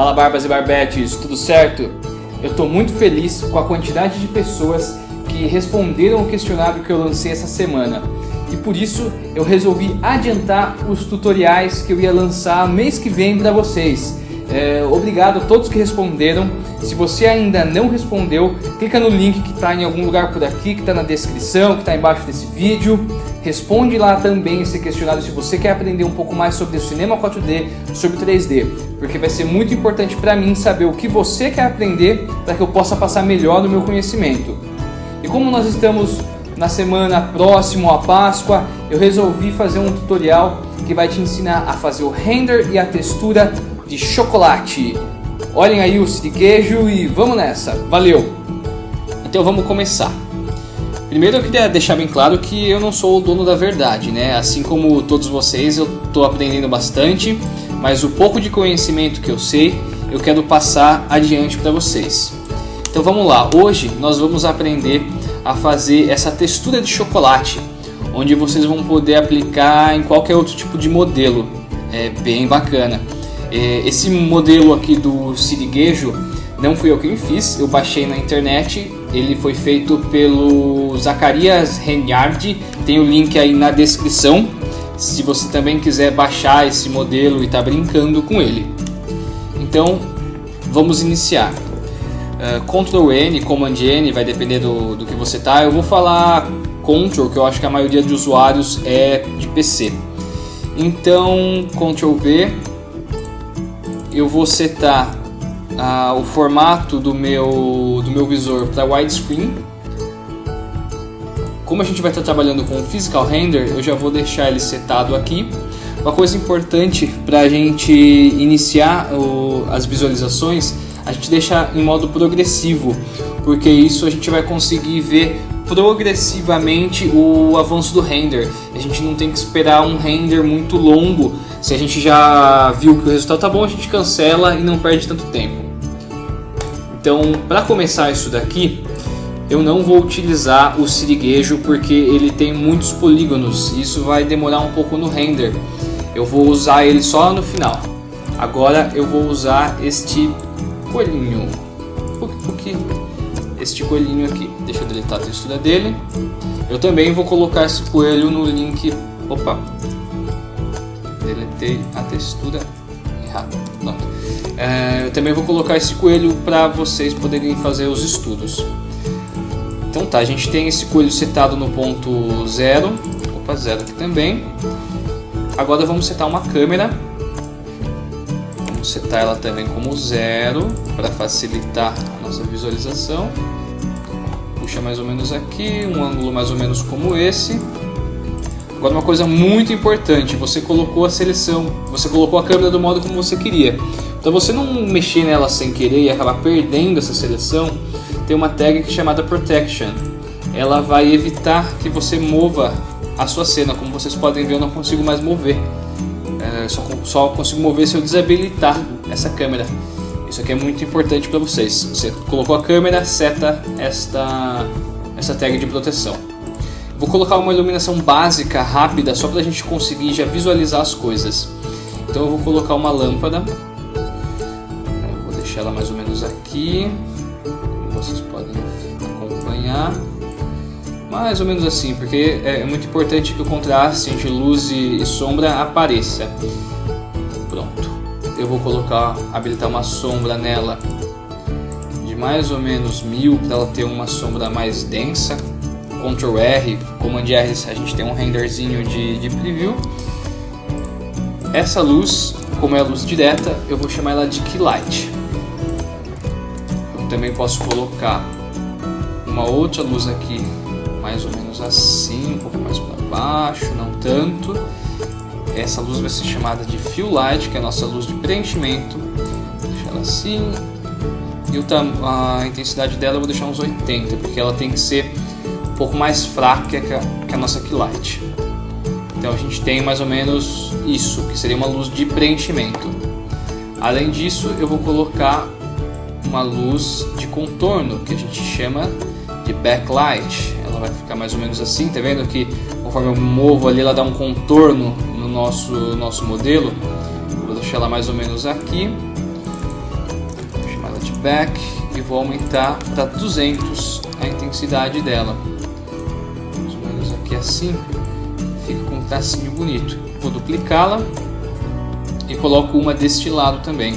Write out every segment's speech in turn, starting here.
Fala Barbas e Barbetes, tudo certo? Eu estou muito feliz com a quantidade de pessoas que responderam o questionário que eu lancei essa semana. E por isso eu resolvi adiantar os tutoriais que eu ia lançar mês que vem para vocês. Obrigado a todos que responderam. Se você ainda não respondeu, clica no link que está em algum lugar por aqui, que está na descrição, que está embaixo desse vídeo. Responde lá também esse questionário se você quer aprender um pouco mais sobre o cinema 4D, sobre 3D, porque vai ser muito importante para mim saber o que você quer aprender para que eu possa passar melhor o meu conhecimento. E como nós estamos na semana próxima à Páscoa, eu resolvi fazer um tutorial que vai te ensinar a fazer o render e a textura de chocolate. Olhem aí o siriguejo e vamos nessa. Valeu! Então vamos começar. Primeiro eu queria deixar bem claro que eu não sou o dono da verdade, né? Assim como todos vocês, eu estou aprendendo bastante, mas o pouco de conhecimento que eu sei, eu quero passar adiante para vocês. Então vamos lá, hoje nós vamos aprender a fazer essa textura de chocolate, onde vocês vão poder aplicar em qualquer outro tipo de modelo. É bem bacana. Esse modelo aqui do siriguejo não fui eu quem fiz, eu baixei na internet, ele foi feito pelo Zacarias Reniardi, tem o link aí na descrição, se você também quiser baixar esse modelo e tá brincando com ele. Então, vamos iniciar. Ctrl N, Command N, vai depender do que você tá. Eu vou falar Ctrl, que eu acho que a maioria de usuários é de PC. Então, Ctrl V, eu vou setar o formato do meu visor para widescreen. Como a gente vai estar trabalhando com o Physical Render, eu já vou deixar ele setado aqui. Uma coisa importante para a gente iniciar as visualizações, a gente deixa em modo progressivo, porque isso a gente vai conseguir ver progressivamente o avanço do render. A gente não tem que esperar um render muito longo. Se a gente já viu que o resultado tá bom, a gente cancela e não perde tanto tempo. Então, para começar isso daqui, eu não vou utilizar o siriguejo porque ele tem muitos polígonos e isso vai demorar um pouco no render. Eu vou usar ele só no final. Agora eu vou usar este coelhinho. Este coelhinho aqui. Deixa eu deletar a textura dele. Eu também vou colocar esse coelho no link. Opa! Deletei a textura errada. Pronto. Eu também vou colocar esse coelho para vocês poderem fazer os estudos. Então tá, a gente tem esse coelho setado no ponto 0. Opa, 0 aqui também. Agora vamos setar uma câmera. Vamos setar ela também como 0 para facilitar a nossa visualização. Puxa mais ou menos aqui, um ângulo mais ou menos como esse. Agora uma coisa muito importante, você colocou a seleção, você colocou a câmera do modo como você queria. Para você não mexer nela sem querer e acabar perdendo essa seleção, tem uma tag chamada Protection. Ela vai evitar que você mova a sua cena. Como vocês podem ver, eu não consigo mais mover. Só consigo mover se eu desabilitar essa câmera. Isso aqui é muito importante para vocês. Você colocou a câmera, seta essa tag de proteção. Vou colocar uma iluminação básica, rápida, só para a gente conseguir já visualizar as coisas. Então eu vou colocar uma lâmpada. Eu vou deixar ela mais ou menos aqui, como vocês podem acompanhar. Mais ou menos assim, porque é muito importante que o contraste entre luz e sombra apareça. Pronto. Eu vou habilitar uma sombra nela de mais ou menos 1000 para ela ter uma sombra mais densa. Ctrl R, Command R, a gente tem um renderzinho de preview. Essa luz, como é a luz direta, eu vou chamar ela de Key Light. Eu também posso colocar uma outra luz aqui, mais ou menos assim, um pouco mais para baixo, não tanto. Essa luz vai ser chamada de Fill Light, que é a nossa luz de preenchimento. Vou deixar ela assim. E a intensidade dela eu vou deixar uns 80, porque ela tem que ser um pouco mais fraca que a nossa Key Light. Então a gente tem mais ou menos isso, que seria uma luz de preenchimento. Além disso, eu vou colocar uma luz de contorno, que a gente chama de backlight. Ela vai ficar mais ou menos assim, tá vendo que conforme eu movo ali, ela dá um contorno no nosso modelo. Vou deixar ela mais ou menos aqui. back e vou aumentar para 200 a intensidade dela. Mais ou menos aqui assim, fica com um tracinho bonito. Vou duplicá-la e coloco uma deste lado também.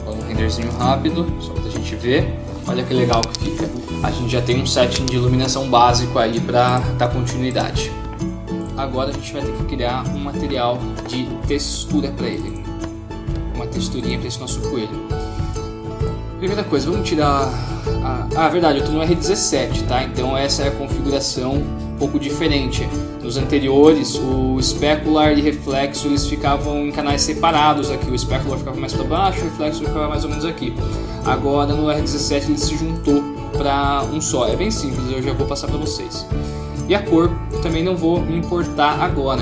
Um renderzinho rápido, só para a gente ver. Olha que legal que fica. A gente já tem um setting de iluminação básico aí para dar continuidade. Agora a gente vai ter que criar um material de textura para ele. Uma texturinha para esse nosso coelho. Primeira coisa, vamos tirar verdade, eu estou no R17, tá? Então essa é a configuração um pouco diferente. Nos anteriores, o Specular e Reflexo eles ficavam em canais separados aqui. O Specular ficava mais para baixo, o Reflexo ficava mais ou menos aqui. Agora no R17 ele se juntou para um só. É bem simples, eu já vou passar para vocês. E a cor também não vou me importar agora,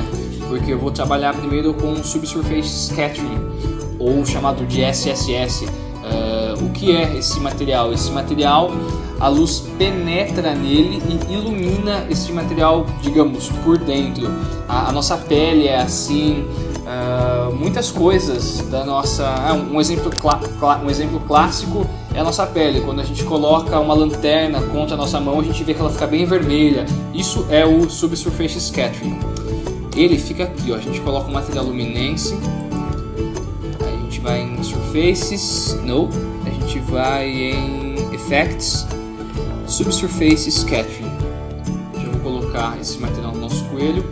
porque eu vou trabalhar primeiro com Subsurface Scattering, ou chamado de SSS. O que é esse material? Esse material, a luz penetra nele e ilumina esse material, digamos, por dentro. A nossa pele é assim, muitas coisas da nossa... Um exemplo clássico é a nossa pele. Quando a gente coloca uma lanterna contra a nossa mão, a gente vê que ela fica bem vermelha. Isso é o Subsurface Scattering. Ele fica aqui, ó. A gente coloca o material luminense, aí a gente vai em Surfaces, a gente vai em Effects, Subsurface Scattering. Já vou colocar esse material no nosso coelho.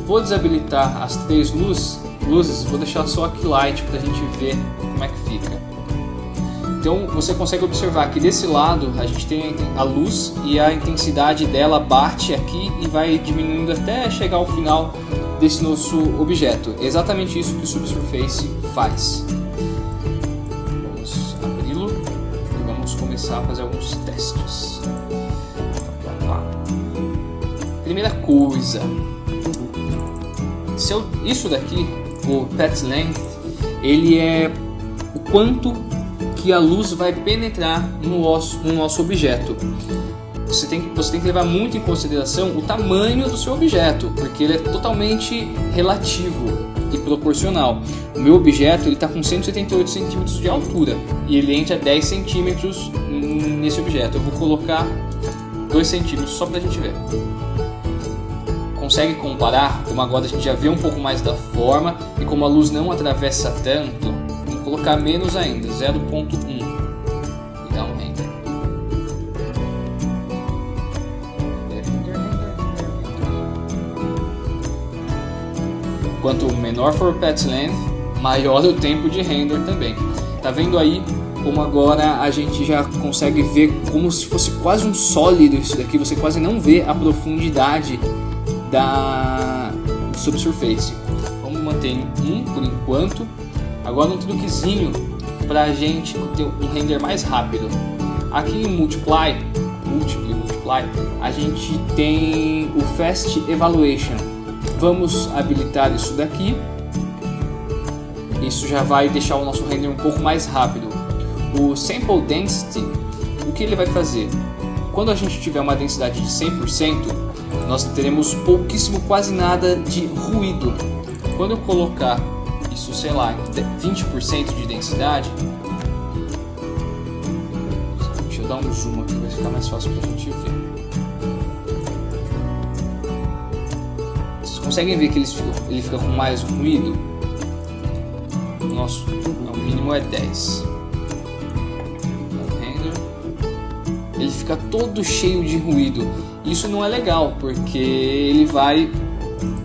Vou desabilitar as 3 luzes, vou deixar só aqui Light para a gente ver como é que fica. Então você consegue observar que desse lado a gente tem a luz e a intensidade dela bate aqui e vai diminuindo até chegar ao final desse nosso objeto. É exatamente isso que o Subsurface faz. Vamos abri-lo e vamos começar a fazer alguns testes. Primeira coisa, isso daqui, o Path Length, ele é o quanto que a luz vai penetrar no nosso objeto. Você tem que levar muito em consideração o tamanho do seu objeto, porque ele é totalmente relativo e proporcional. O meu objeto está com 178 centímetros de altura e ele entra 10 centímetros nesse objeto. Eu vou colocar 2 centímetros só para a gente ver. Consegue comparar? Como agora a gente já vê um pouco mais da forma e como a luz não atravessa tanto, vou colocar menos ainda, 0.1 e dar um render. Quanto menor for o path length, maior o tempo de render também. Tá vendo aí como agora a gente já consegue ver como se fosse quase um sólido isso daqui, você quase não vê a profundidade do Subsurface. Vamos manter em 1 por enquanto. Agora um truquezinho para a gente ter um render mais rápido. Aqui em Multiply, a gente tem o Fast Evaluation. Vamos habilitar isso daqui. Isso já vai deixar o nosso render um pouco mais rápido. O Sample Density, o que ele vai fazer? Quando a gente tiver uma densidade de 100%, nós teremos pouquíssimo, quase nada de ruído. Quando eu colocar isso, sei lá, 20% de densidade, deixa eu dar um zoom aqui, vai ficar mais fácil pra gente ver. Vocês conseguem ver que ele fica com mais ruído? Nosso, o mínimo é 10. Ele fica todo cheio de ruído. Isso não é legal, porque ele vai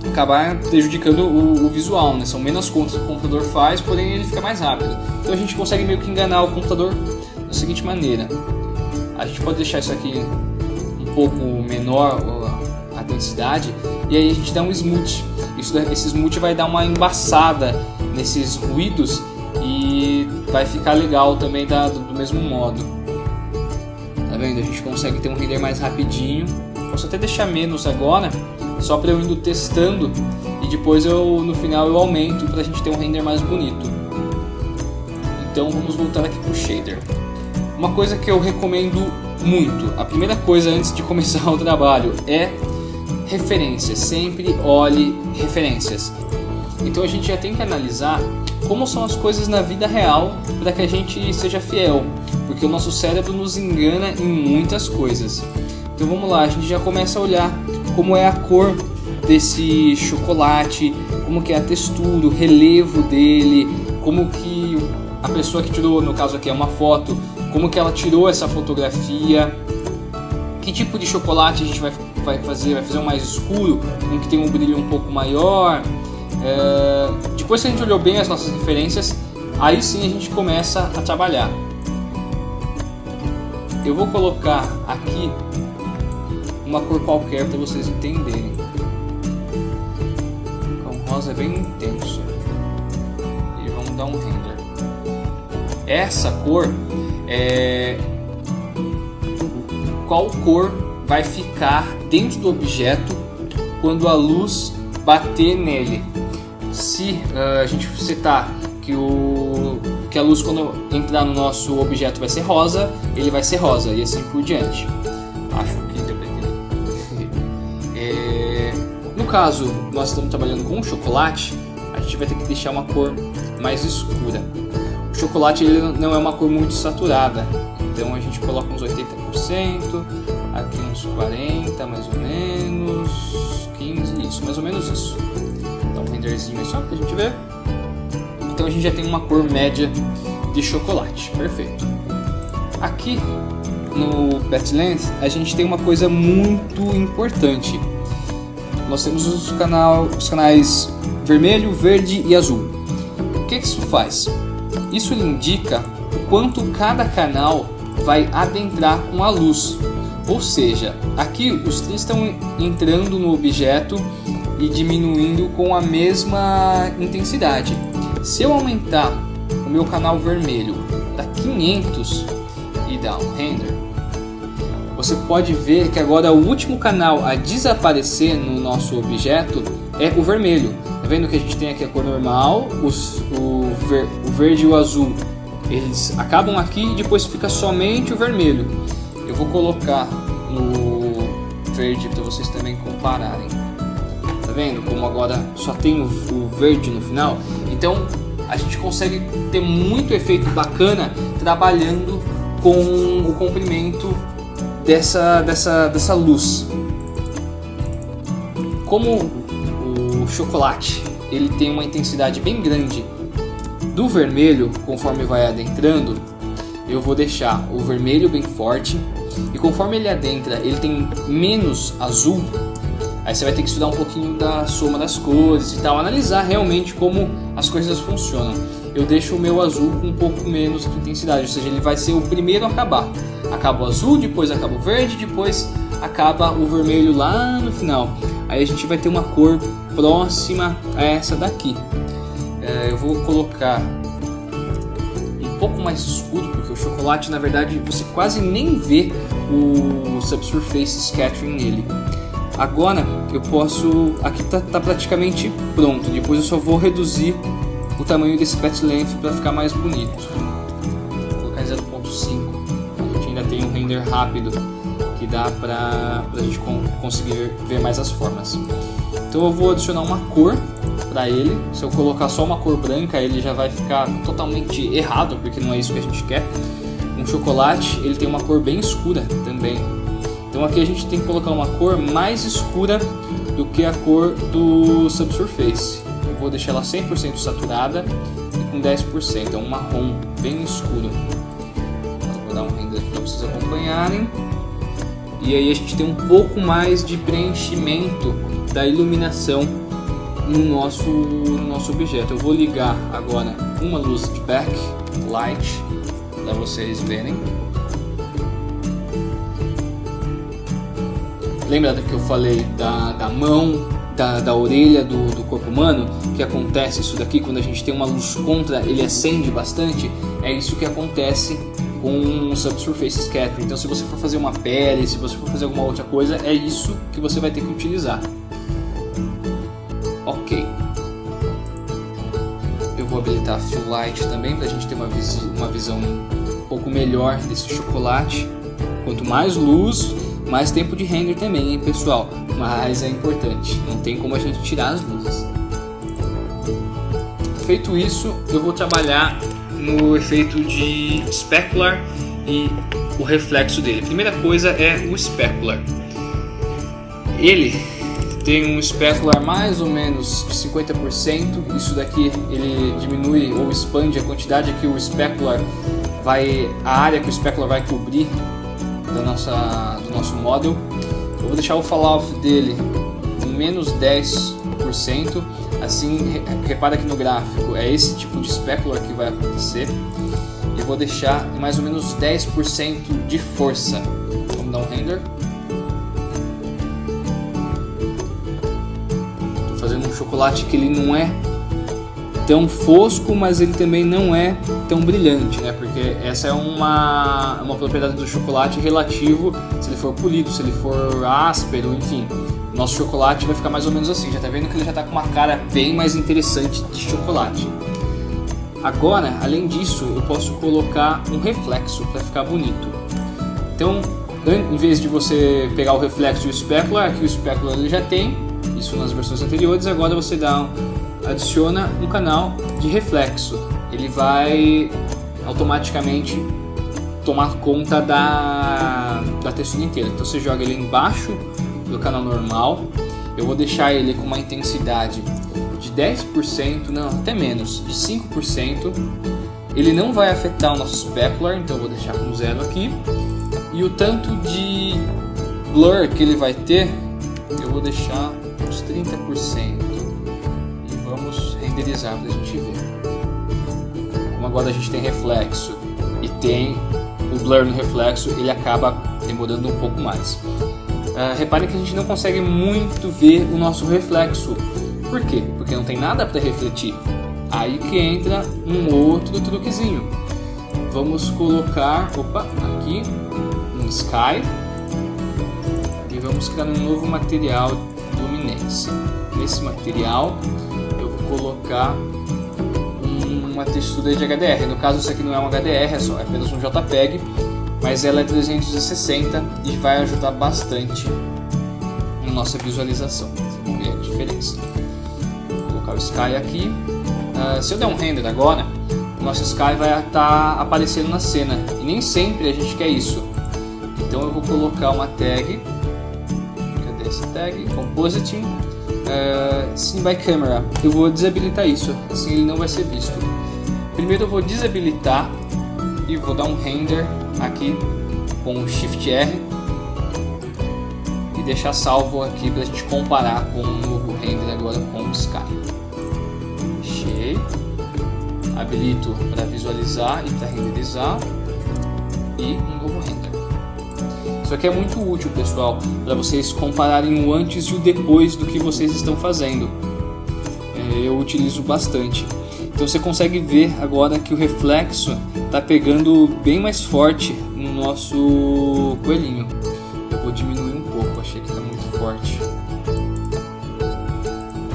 acabar prejudicando o visual, né? São menos contas que o computador faz, porém ele fica mais rápido. Então a gente consegue meio que enganar o computador da seguinte maneira. A gente pode deixar isso aqui um pouco menor, a densidade, e aí a gente dá um smooth. Esse smooth vai dar uma embaçada nesses ruídos e vai ficar legal também do mesmo modo. Tá vendo? A gente consegue ter um render mais rapidinho. Posso até deixar menos agora, só para eu indo testando e depois no final eu aumento para a gente ter um render mais bonito. Então vamos voltar aqui para o shader. Uma coisa que eu recomendo muito, a primeira coisa antes de começar o trabalho é referências. Sempre olhe referências. Então a gente já tem que analisar como são as coisas na vida real para que a gente seja fiel, porque o nosso cérebro nos engana em muitas coisas. Então vamos lá, a gente já começa a olhar como é a cor desse chocolate, como que é a textura, o relevo dele, como que a pessoa que tirou, no caso aqui é uma foto, como que ela tirou essa fotografia, que tipo de chocolate a gente vai fazer um mais escuro, um que tem um brilho um pouco maior. Depois que a gente olhou bem as nossas referências, aí sim a gente começa a trabalhar. Eu vou colocar aqui uma cor qualquer para vocês entenderem. O rosa é bem intenso e vamos dar um render. Essa cor é qual cor vai ficar dentro do objeto quando a luz bater nele. Se a gente setar que a luz, quando entrar no nosso objeto, vai ser rosa, ele vai ser rosa e assim por diante. Acho que deu pra entender. No caso, nós estamos trabalhando com chocolate, a gente vai ter que deixar uma cor mais escura. O chocolate ele não é uma cor muito saturada, então a gente coloca uns 80%, aqui uns 40%, mais ou menos, 15%, isso, mais ou menos isso. Dá um renderzinho aí só pra gente ver. Então a gente já tem uma cor média de chocolate, perfeito. Aqui no Petland a gente tem uma coisa muito importante. Nós temos os canais vermelho, verde e azul. O que isso faz? Isso indica o quanto cada canal vai adentrar com a luz. Ou seja, aqui os três estão entrando no objeto e diminuindo com a mesma intensidade. Se eu aumentar o meu canal vermelho para 500 e dar um render, você pode ver que agora o último canal a desaparecer no nosso objeto é o vermelho. Tá vendo que a gente tem aqui a cor normal, o verde e o azul, eles acabam aqui e depois fica somente o vermelho. Eu vou colocar no verde para vocês também compararem. Tá vendo como agora só tem o verde no final? Então a gente consegue ter muito efeito bacana trabalhando com o comprimento dessa luz. Como o chocolate ele tem uma intensidade bem grande do vermelho, conforme vai adentrando, eu vou deixar o vermelho bem forte, e conforme ele adentra, ele tem menos azul. Aí você vai ter que estudar um pouquinho da soma das cores e tal, analisar realmente como as coisas funcionam. Eu deixo o meu azul com um pouco menos de intensidade, ou seja, ele vai ser o primeiro a acabar. Acaba o azul, depois acaba o verde, depois acaba o vermelho lá no final. Aí a gente vai ter uma cor próxima a essa daqui. Eu vou colocar um pouco mais escuro, porque o chocolate, na verdade, você quase nem vê o Subsurface Scattering nele. Agora eu posso, aqui tá praticamente pronto, depois eu só vou reduzir o tamanho desse Pet Length para ficar mais bonito. Vou colocar em 0.5, a gente ainda tem um render rápido que dá pra gente conseguir ver mais as formas. Então eu vou adicionar uma cor para ele. Se eu colocar só uma cor branca, ele já vai ficar totalmente errado, porque não é isso que a gente quer. Um chocolate, ele tem uma cor bem escura também. Então aqui a gente tem que colocar uma cor mais escura do que a cor do Subsurface. Eu vou deixar ela 100% saturada e com 10%, é um marrom bem escuro. Vou dar um render aqui para vocês acompanharem. E aí a gente tem um pouco mais de preenchimento da iluminação no nosso objeto. Eu vou ligar agora uma luz de backlight para vocês verem. Lembra que eu falei da mão, da orelha do corpo humano? Que acontece isso daqui quando a gente tem uma luz contra, ele acende bastante. É isso que acontece com o Subsurface Scattering. Então se você for fazer uma pele, se você for fazer alguma outra coisa, é isso que você vai ter que utilizar. Ok. Eu vou habilitar Fill Light também para a gente ter uma visão um pouco melhor desse chocolate. Quanto mais luz, mais tempo de render também, hein, pessoal? Mas é importante, não tem como a gente tirar as luzes. feito isso, eu vou trabalhar no efeito de specular e o reflexo dele. A primeira coisa é o specular. Ele tem um specular mais ou menos de 50%. Isso daqui ele diminui ou expande a quantidade que o specular vai, a área que o specular vai cobrir do nosso model. Eu vou deixar o falloff dele em menos 10%. Assim, repara que no gráfico é esse tipo de specular que vai acontecer. E vou deixar em mais ou menos 10% de força. Vamos dar um render. Estou fazendo um chocolate que ele não é tão fosco, mas ele também não é tão brilhante, né? Porque essa é uma propriedade do chocolate relativo, se ele for polido, se ele for áspero, enfim. Nosso chocolate vai ficar mais ou menos assim. Já tá vendo que ele já tá com uma cara bem mais interessante de chocolate. Agora, além disso, eu posso colocar um reflexo para ficar bonito. Então, em vez de você pegar o reflexo e o specular, aqui o specular ele já tem, isso nas versões anteriores, agora você adiciona um canal de reflexo. Ele vai automaticamente tomar conta da textura inteira. Então você joga ele embaixo do canal normal. Eu vou deixar ele com uma intensidade de 10%, não, até menos, de 5%. Ele não vai afetar o nosso specular, então eu vou deixar com 0 aqui. E o tanto de blur que ele vai ter, eu vou deixar uns 30%. E vamos renderizar para a gente ver. Como agora a gente tem reflexo e tem o blur no reflexo, ele acaba demorando um pouco mais. Reparem que a gente não consegue muito ver o nosso reflexo. Por quê? Porque não tem nada para refletir. Aí que entra um outro truquezinho. Vamos colocar, aqui um sky e vamos criar um novo material de luminência. Nesse material eu vou colocar uma textura de HDR. No caso, isso aqui não é um HDR, é apenas um JPEG, mas ela é 360 e vai ajudar bastante na nossa visualização. Vocês vão ver a diferença. Vou colocar o sky aqui. Se eu der um render agora, o nosso sky vai estar aparecendo na cena, e nem sempre a gente quer isso. Então eu vou colocar uma tag, cadê essa tag? Compositing, Scene by Camera. Eu vou desabilitar isso, assim ele não vai ser visto. Primeiro eu vou desabilitar e vou dar um render aqui com o Shift R e deixar salvo aqui para a gente comparar com o novo render agora com o Sky. Fechei, habilito para visualizar e para renderizar e um novo render. Isso aqui é muito útil, pessoal, para vocês compararem o antes e o depois do que vocês estão fazendo. Eu utilizo bastante. Então você consegue ver agora que o reflexo está pegando bem mais forte no nosso coelhinho. Eu vou diminuir um pouco, achei que está muito forte.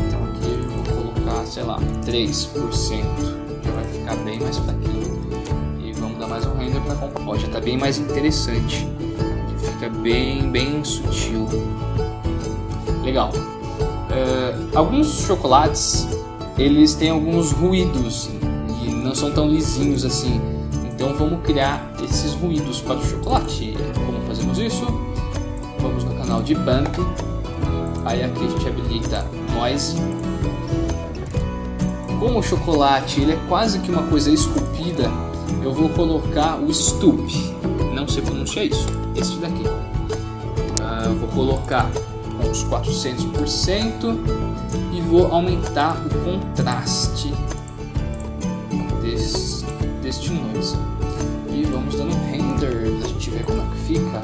Então aqui eu vou colocar, sei lá, 3%, já vai ficar bem mais fraquinho. E vamos dar mais um render para comparar. Ó, já está bem mais interessante, fica bem sutil. Legal. Alguns chocolates eles têm alguns ruídos e não são tão lisinhos assim. Então vamos criar esses ruídos para o chocolate. Como fazemos isso? Vamos no canal de Bump. Aí aqui a gente habilita Noise. Como o chocolate ele é quase que uma coisa esculpida, eu vou colocar o Stoop. Não sei pronunciar isso. Esse daqui. Eu vou colocar uns 400% e vou aumentar o contraste deste noise. E vamos dando um render pra gente ver como é que fica.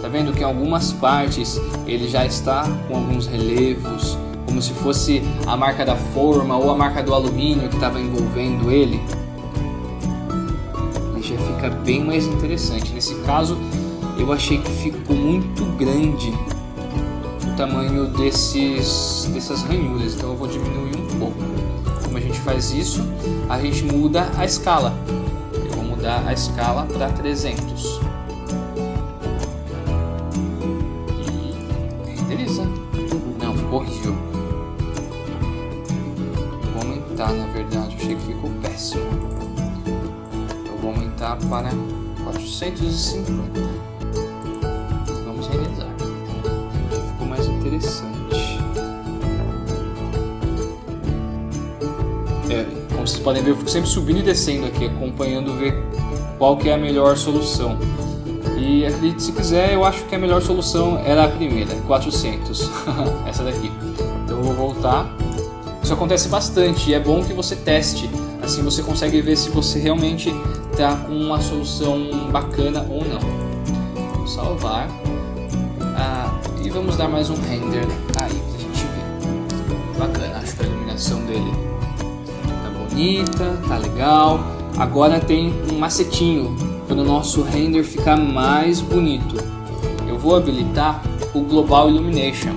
Tá vendo que em algumas partes ele já está com alguns relevos, como se fosse a marca da forma ou a marca do alumínio que estava envolvendo ele. Já fica bem mais interessante. Nesse caso eu achei que ficou muito grande o tamanho dessas ranhuras, então eu vou diminuir um pouco. Como a gente faz isso? A gente muda a escala. Eu vou mudar a escala para 300 e renderiza. Não, ficou horrível. Vou aumentar, na verdade, achei que ficou péssimo. Eu vou aumentar para 450. Vamos renderizar. Ficou mais interessante. Como vocês podem ver, eu fico sempre subindo e descendo aqui, acompanhando, ver qual que é a melhor solução. E acredite se quiser, eu acho que a melhor solução era a primeira, 400. Essa daqui. Então eu vou voltar. Isso acontece bastante e é bom que você teste. Assim você consegue ver se você realmente está com uma solução bacana ou não. Vou salvar. E vamos dar mais um render aí pra gente ver. Bacana, acho que a iluminação dele tá bonita, tá legal. Agora tem um macetinho para o nosso render ficar mais bonito. Eu vou habilitar o Global Illumination.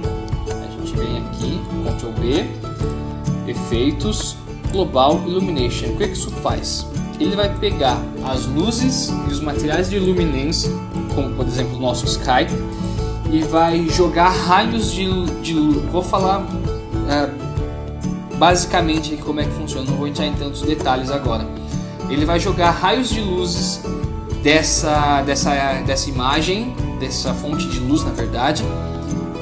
A gente vem aqui, Ctrl B, Efeitos, Global Illumination. O que isso faz? Ele vai pegar as luzes e os materiais de luminância, como por exemplo o nosso Sky, e vai jogar raios de luz. Vou falar basicamente como é que funciona, não vou entrar em tantos detalhes agora. Ele vai jogar raios de luzes dessa imagem, dessa fonte de luz na verdade,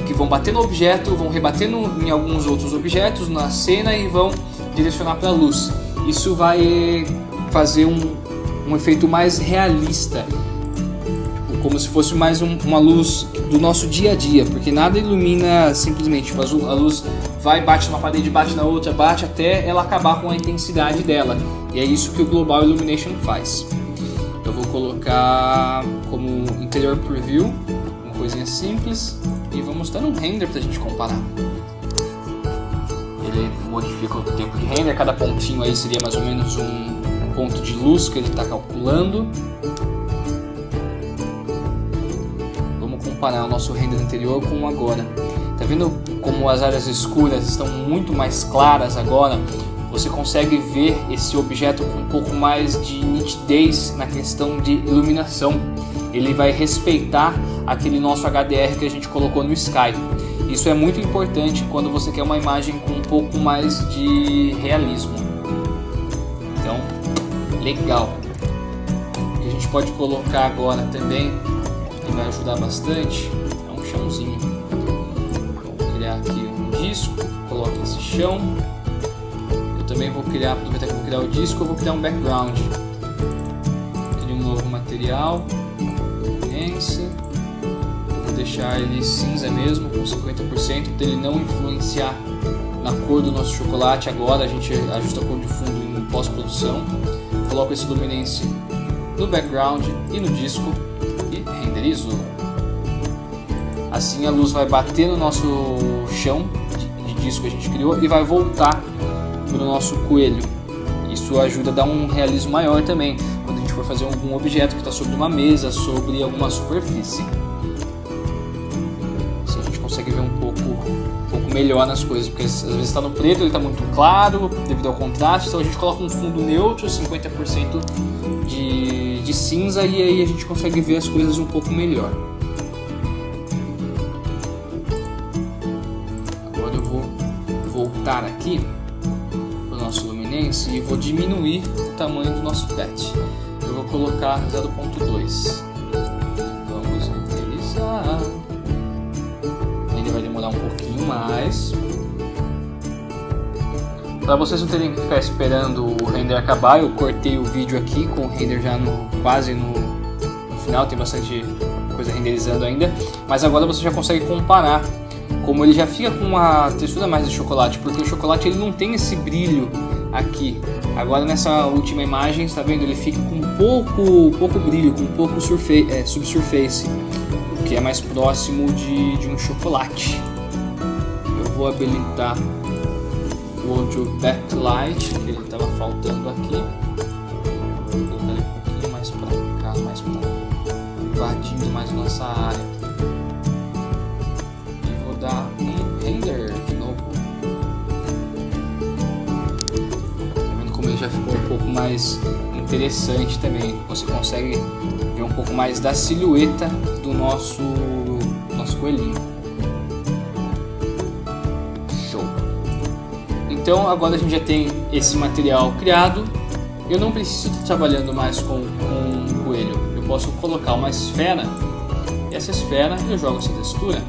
que vão bater no objeto, vão rebater em alguns outros objetos na cena e vão direcionar para a luz. Isso vai fazer um efeito mais realista, como se fosse mais uma luz do nosso dia a dia, porque nada ilumina simplesmente, tipo, a luz vai, bate numa parede, bate na outra, bate até ela acabar com a intensidade dela, e é isso que o Global Illumination faz. Eu vou colocar como Interior Preview, uma coisinha simples, e vamos dar um render pra gente comparar. Ele modifica o tempo de render, cada pontinho aí seria mais ou menos um ponto de luz que ele está calculando. Vamos comparar o nosso render anterior com o agora. Tá vendo como as áreas escuras estão muito mais claras agora? Você consegue ver esse objeto com um pouco mais de nitidez na questão de iluminação. Ele vai respeitar aquele nosso HDR que a gente colocou no Sky. Isso é muito importante quando você quer uma imagem com um pouco mais de realismo. Então, legal. O que a gente pode colocar agora também, que vai ajudar bastante, é um chãozinho. Vou criar aqui um disco, coloco esse chão. Eu também vou criar, aproveitar que eu vou criar o disco, eu vou criar um background. Crio um novo material, eu vou deixar ele cinza mesmo, com 50%, para ele não influenciar na cor do nosso chocolate. Agora a gente ajusta a cor de fundo em pós-produção. Coloco esse Luminance no background e no disco e renderizo. Assim a luz vai bater no nosso chão de disco que a gente criou e vai voltar para o nosso coelho. Isso ajuda a dar um realismo maior também quando a gente for fazer algum objeto que está sobre uma mesa, sobre alguma superfície. Assim a gente consegue ver um pouco melhor nas coisas, porque às vezes está no preto, ele está muito claro devido ao contraste, então a gente coloca um fundo neutro, 50% de cinza, e aí a gente consegue ver as coisas um pouco melhor. Agora eu vou voltar aqui para o nosso Luminance e vou diminuir o tamanho do nosso pet. Eu vou colocar 0.2. Vamos renderizar. Ele vai demorar um pouquinho mais. Para vocês não terem que ficar esperando o render acabar, eu cortei o vídeo aqui com o render já quase no final, tem bastante coisa renderizando ainda, mas agora você já consegue comparar como ele já fica com uma textura mais de chocolate, porque o chocolate ele não tem esse brilho aqui. Agora nessa última imagem, está vendo? Ele fica com pouco brilho, com pouco subsurface, o que é mais próximo de um chocolate. Eu vou habilitar o outro backlight, que ele estava faltando aqui. Vou colocar ele um pouquinho mais para cá, mais para invadindo mais a nossa área. E vou dar um render de novo. Tá vendo como ele já ficou um pouco mais interessante também. Você consegue ver um pouco mais da silhueta do nosso coelhinho. Então agora a gente já tem esse material criado. Eu não preciso estar trabalhando mais com um coelho. Eu posso colocar uma esfera. E essa esfera eu jogo essa textura.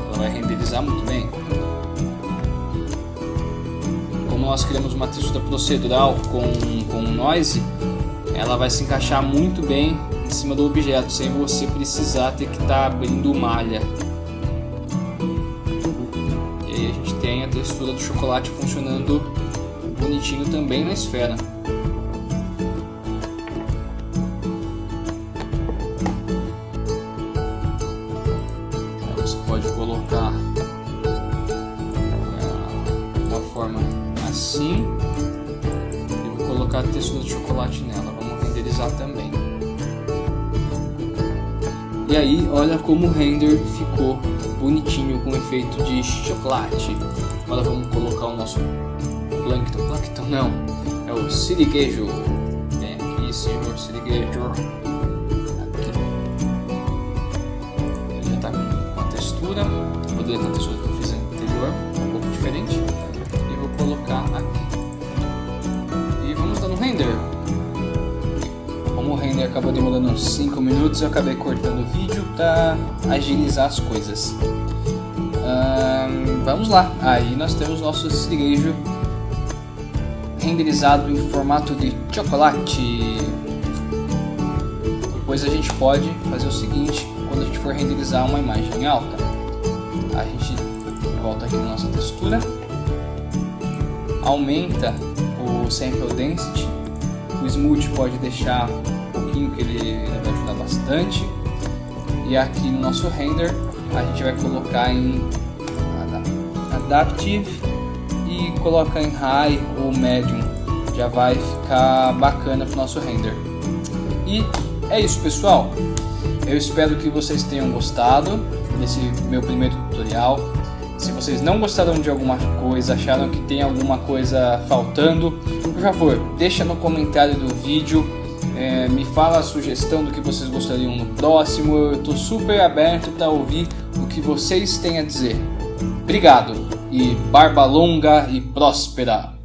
Ela vai renderizar muito bem. Como nós criamos uma textura procedural com noise, ela vai se encaixar muito bem em cima do objeto, sem você precisar ter que estar abrindo malha. E aí a gente tem a textura do chocolate funcionando bonitinho também na esfera. Aí você pode colocar uma forma assim. Eu vou colocar a textura de chocolate nela. Vamos renderizar também. E aí, olha como o render ficou bonitinho com efeito de chocolate. Agora vamos colocar o nosso plankton. Plankton não, é o siriguejo. Vem aqui, senhor siriguejo. Aqui. Ele já está com a textura. Poderia ter a textura que eu fiz anterior, um pouco diferente. E vou colocar aqui. E vamos dar no render. Como o render acabou demorando uns 5 minutos, eu acabei cortando o vídeo para agilizar as coisas. Vamos lá, aí nós temos nosso siriguejo renderizado em formato de chocolate. Depois a gente pode fazer o seguinte: quando a gente for renderizar uma imagem alta, a gente volta aqui na nossa textura, aumenta o sample density. O smooth pode deixar um pouquinho, que ele vai ajudar bastante. E aqui no nosso render a gente vai colocar em Adaptive e colocar em High ou Medium. Já vai ficar bacana para o nosso render. E é isso, pessoal. Eu espero que vocês tenham gostado desse meu primeiro tutorial. Se vocês não gostaram de alguma coisa, acharam que tem alguma coisa faltando, por favor, deixa no comentário do vídeo, me fala a sugestão do que vocês gostariam no próximo. Eu estou super aberto para ouvir o que vocês têm a dizer. Obrigado e barba longa e próspera!